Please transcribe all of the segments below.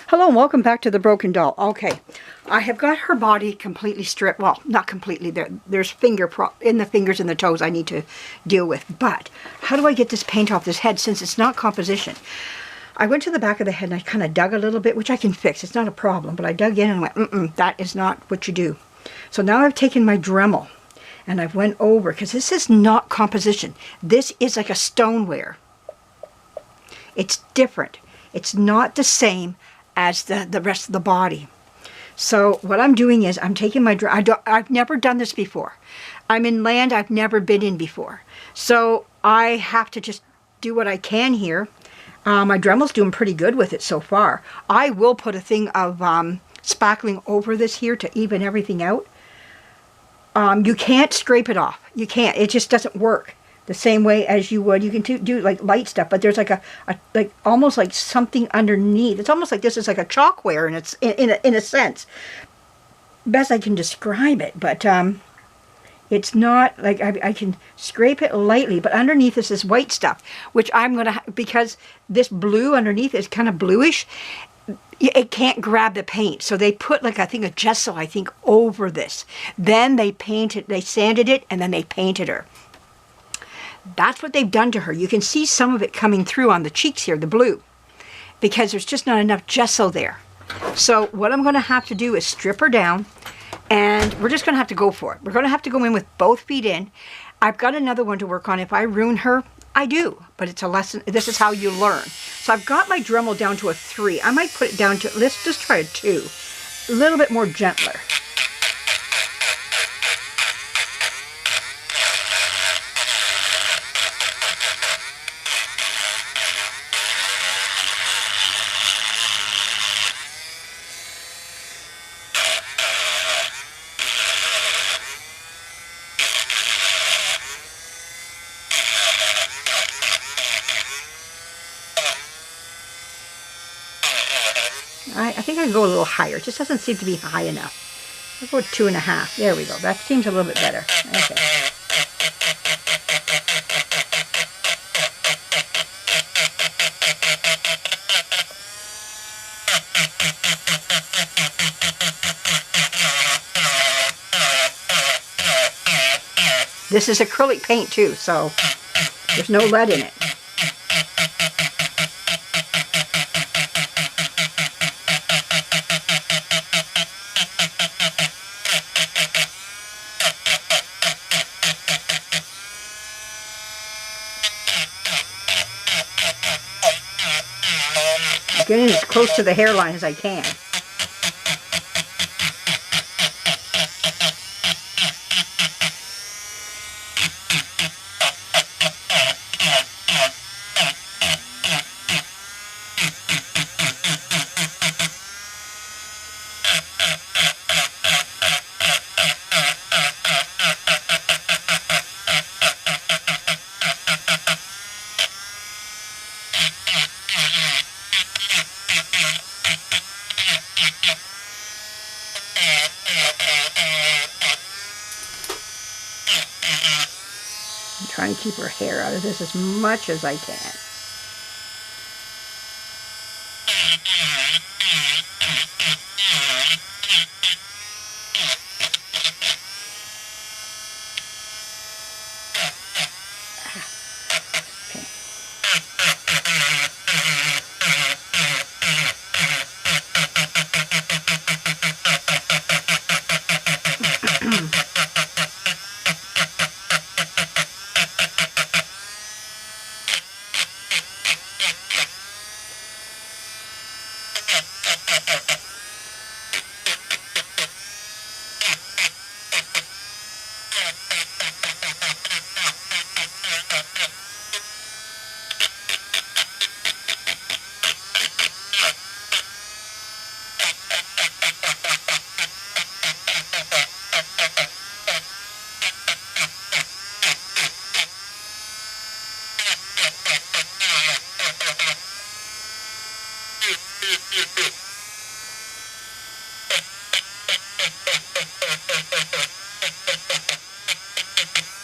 Hello and welcome back to the Broken Doll. Okay, I have got her body completely stripped. Well, not completely. There's in the fingers and the toes I need to deal with. But how do I get this paint off this head since it's not composition? I went to the back of the head and I kind of dug a little bit, which I can fix. It's not a problem. But I dug in and went, that is not what you do. So now I've taken my Dremel and I've went over, because this is not composition. This is like a stoneware. It's different. It's not the same as the rest of the body. So what I'm doing is I'm taking my I've never done this before. I'm in land I've never been in before. So I have to just do what I can here. My Dremel's doing pretty good with it so far. I will put a thing of spackling over this here to even everything out. You can't scrape it off. You can't. It just doesn't work the same way as you would. You can do like light stuff, but there's like like almost like something underneath. It's almost like this is like a chalkware, and it's in a sense. Best I can describe it, but it's not like I can scrape it lightly, but underneath is this white stuff, which I'm gonna, because this blue underneath is kind of bluish. It can't grab the paint, so they put like a thing of gesso, I think, over this. Then they painted, they sanded it, and then they painted her. That's what they've done to her. You can see some of it coming through on the cheeks here, the blue, because there's just not enough gesso there. So what I'm going to have to do is strip her down, and we're just going to have to go for it. We're going to have to go in with both feet in. I've got another one to work on. If I ruin her, I do, but it's a lesson. This is how you learn. So I've got my Dremel down to a 3. I might put it down to, let's just try a 2. A little bit more gentler. I think I can go a little higher. It just doesn't seem to be high enough. I'll go with 2.5. There we go. That seems a little bit better. Okay. This is acrylic paint too, so there's no lead in it. Getting as close to the hairline as I can. Trying to keep her hair out of this as much as I can.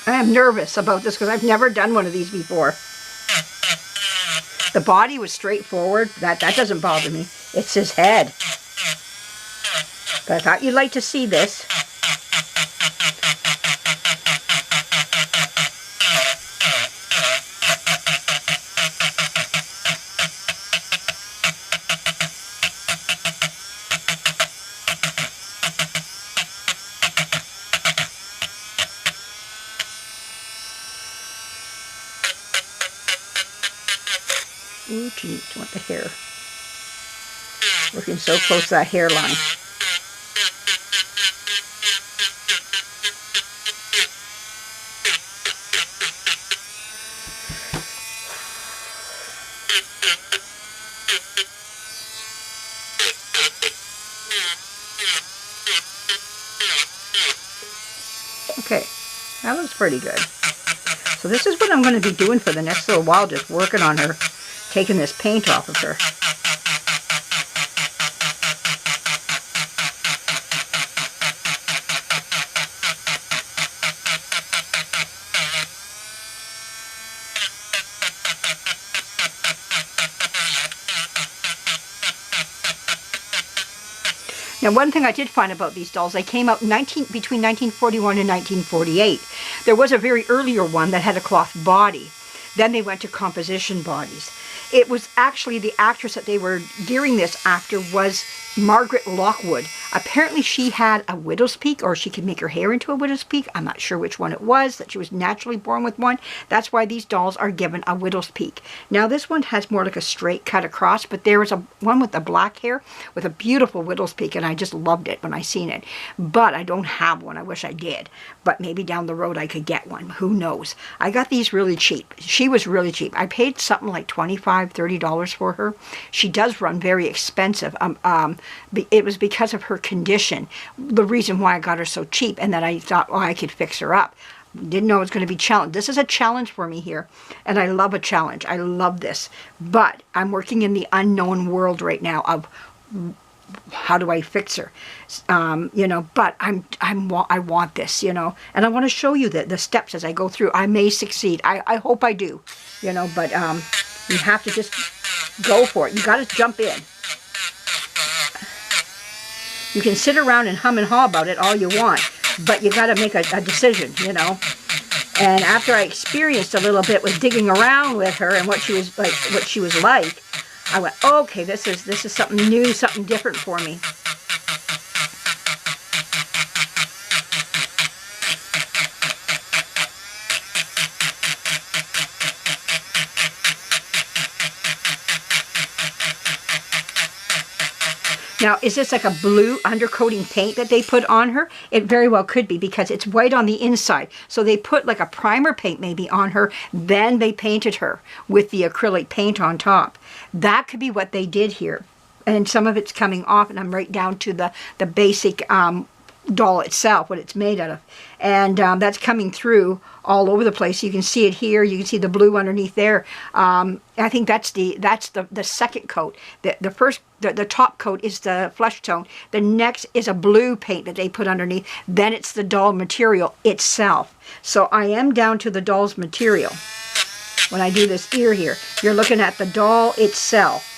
I am nervous about this because I've never done one of these before. The body was straightforward. That doesn't bother me. It's his head. But I thought you'd like to see this. Ooh, geez, I want the hair. Working so close to that hairline. Okay, that looks pretty good. So this is what I'm going to be doing for the next little while, just working on her, taking this paint off of her. Now, one thing I did find about these dolls, they came out between 1941 and 1948. There was a very earlier one that had a cloth body. Then they went to composition bodies. It was actually the actress that they were gearing this after was Margret Lockwood. Apparently she had a widow's peak, or she could make her hair into a widow's peak. I'm not sure which one it was, that she was naturally born with one. That's why these dolls are given a widow's peak. Now this one has more like a straight cut across, but there was a one with the black hair with a beautiful widow's peak, and I just loved it when I seen it. But I don't have one. I wish I did. But maybe down the road I could get one. Who knows? I got these really cheap. She was really cheap. I paid something like $25, $30 for her. She does run very expensive. It was because of her condition, the reason why I got her so cheap, and that I thought, oh, I could fix her up. Didn't know it was going to be challenged. This is a challenge for me here, and I love a challenge. I love this, but I'm working in the unknown world right now of how do I fix her, you know. But I want this, you know, and I want to show you the steps as I go through. I may succeed. I hope I do, you know. But you have to just go for it. You got to jump in. You can sit around and hum and haw about it all you want, but you got to make a decision, you know. And after I experienced a little bit with digging around with her and what she was like, I went, okay, this is something new, something different for me. Now, is this like a blue undercoating paint that they put on her? It very well could be, because it's white on the inside. So they put like a primer paint maybe on her, then they painted her with the acrylic paint on top. That could be what they did here. And some of it's coming off, and I'm right down to the basic doll itself, what it's made out of. And that's coming through all over the place. You can see it here. You can see the blue underneath there. I think that's the second coat. The top coat is the flesh tone. The next is a blue paint that they put underneath. Then it's the doll material itself. So I am down to the doll's material. When I do this ear here, you're looking at the doll itself.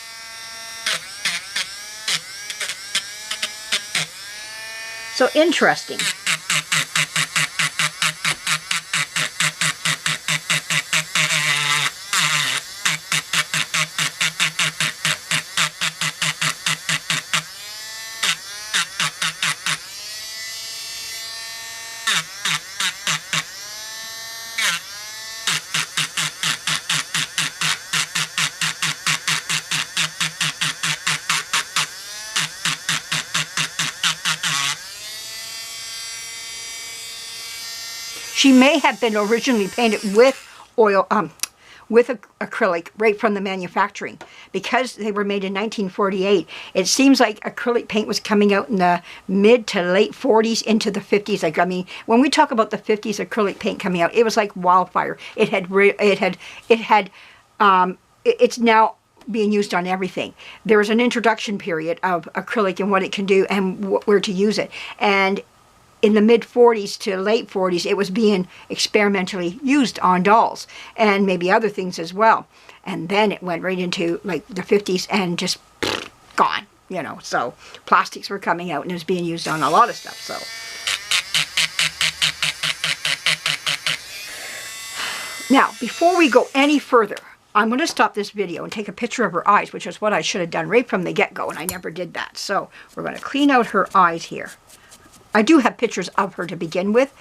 So interesting. She may have been originally painted with oil, with acrylic right from the manufacturing, because they were made in 1948. It seems like acrylic paint was coming out in the mid to late 40s into the 50s. Like, I mean, when we talk about the 50s acrylic paint coming out, it was like wildfire. It's now being used on everything. There was an introduction period of acrylic and what it can do and where to use it. And in the mid-40s to late 40s, it was being experimentally used on dolls and maybe other things as well. And then it went right into like the 50s and just gone. you know, so plastics were coming out and it was being used on a lot of stuff, so. Now, before we go any further, I'm going to stop this video and take a picture of her eyes, which is what I should have done right from the get-go, and I never did that. So we're going to clean out her eyes here. I do have pictures of her to begin with,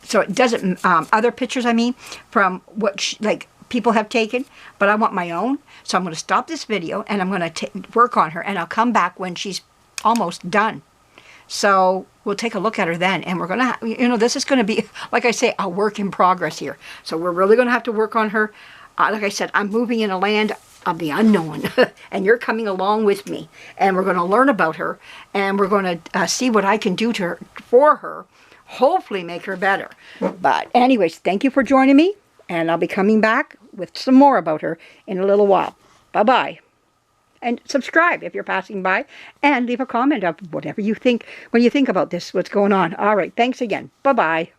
so it doesn't, other pictures, I mean, from what, like, people have taken, but I want my own. So I'm going to stop this video, and I'm going to work on her, and I'll come back when she's almost done. So we'll take a look at her then, and we're going to, you know, this is going to be, like I say, a work in progress here. So we're really going to have to work on her. Like I said, I'm moving in a land of the unknown, and you're coming along with me, and we're going to learn about her, and we're going to see what I can do to her, for her, hopefully make her better. But anyways, thank you for joining me, and I'll be coming back with some more about her in a little while. Bye-bye. And subscribe if you're passing by, and leave a comment of whatever you think when you think about this, what's going on. All right, thanks again. Bye-bye.